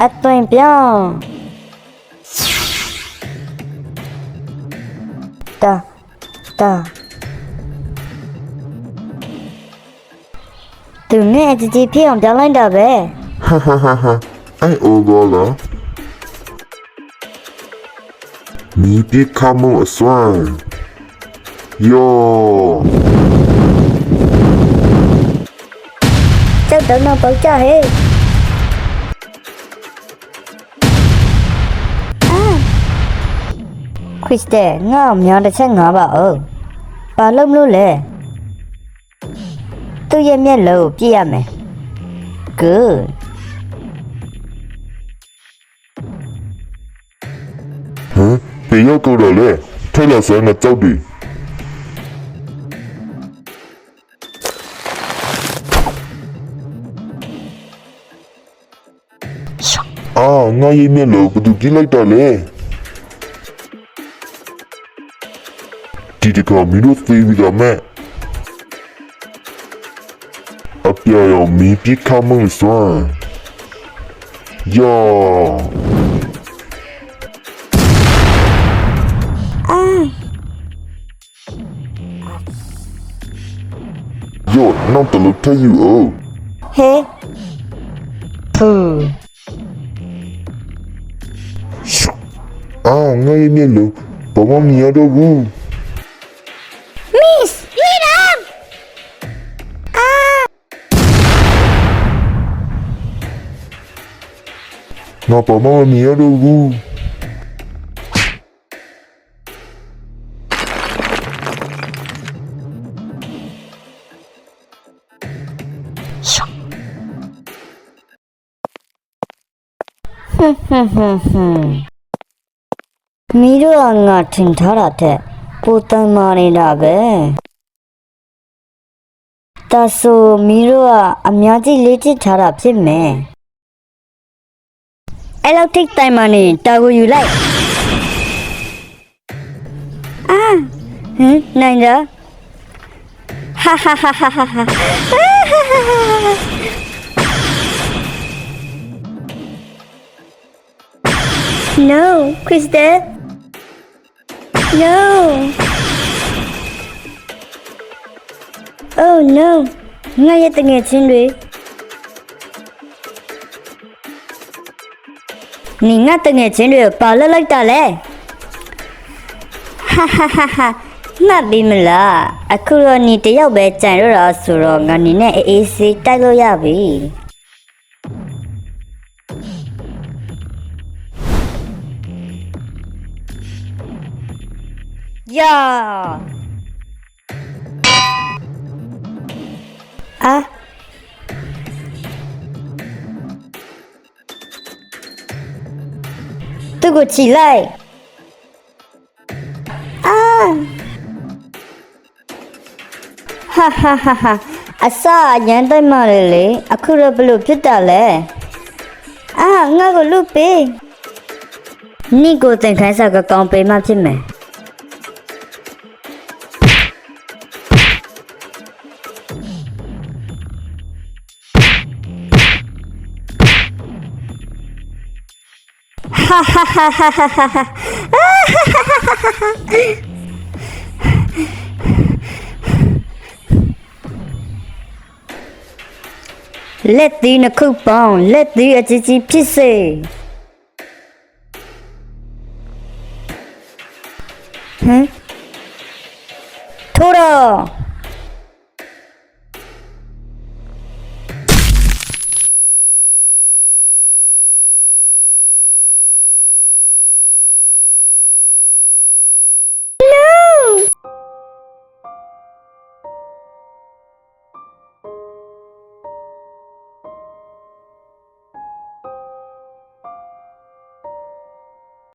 အသွင်ပြောင်းတာသူနဲ့ကြည်ဖြစ်အောင်ပြောင်းလိုက်တာပဲ 哈哈哈哈！哎，欧巴了，你别看我酸哟。 ကျောက်တော့ပေါက်ကြဟဲ့ခရစ်စတဲငါ့မြောင်တစ်ချက်ငါပါဦးဘာလို့မလို့လဲသူ့ရဲ့မျက်လုံးပြည့်ရမယ် good 嗯，别要够了嘞，太老酸了，糟的。啊，我也面了，不都进来的嘞。ဒီတကမင်းတို့သေးပြီလားမဲ့အပြောင်မီပြခမလို့စွမ်းယောယောနောက်တလို့ထယူအောင် ဟဲ့ဖူ အာငါရဲ့မျက်လုံးဘာမှမမြင်တော့ဘူး Miss Freedom ငါဘာမှမမြင်တော့ဘူးမီတို့ကငါထင်ထားတာတဲ့ပိုတမ်းမာနေတာပဲဒါဆိုမီတို့ကအများကြီးလေ့ကျင့်ထားတာဖြစ်မယ်အဲ့လောက်ထိတိုင်မာနေတာကိုယူလိုက်ဟင်နိုင်ကြဟာဟာဟာဟာဟာ No Crystal No Oh no ငါရဲ့တငယ်ချင်းတွေ你ငါတငယ်ချင်းတွေပါလလိုက်တာလဲဟာဟာဟာဟာမှတ်ပြီမလားအခုတော့你တယောက်ပဲကြံတော့တာဆိုတော့ငါနေနဲ့အေးဆေးတိုက်လို့ရပြီယာသူ့ကိုချီလိုက်ဟာဟာဟာဟာအစာရန်တိုက်မှလေအခုတော့ဘလို့ဖြစ်တာလဲငါကိုလွတ်ပေးနိကိုသင်ခိုင်းစာကကောင်းပေးမှဖြစ်မယ်哈哈哈哈哈哈哈！လက်သီးနှစ်ခုပေါင်းလက်သီးအကြီးကြီးဖြစ်စေထိုးတော့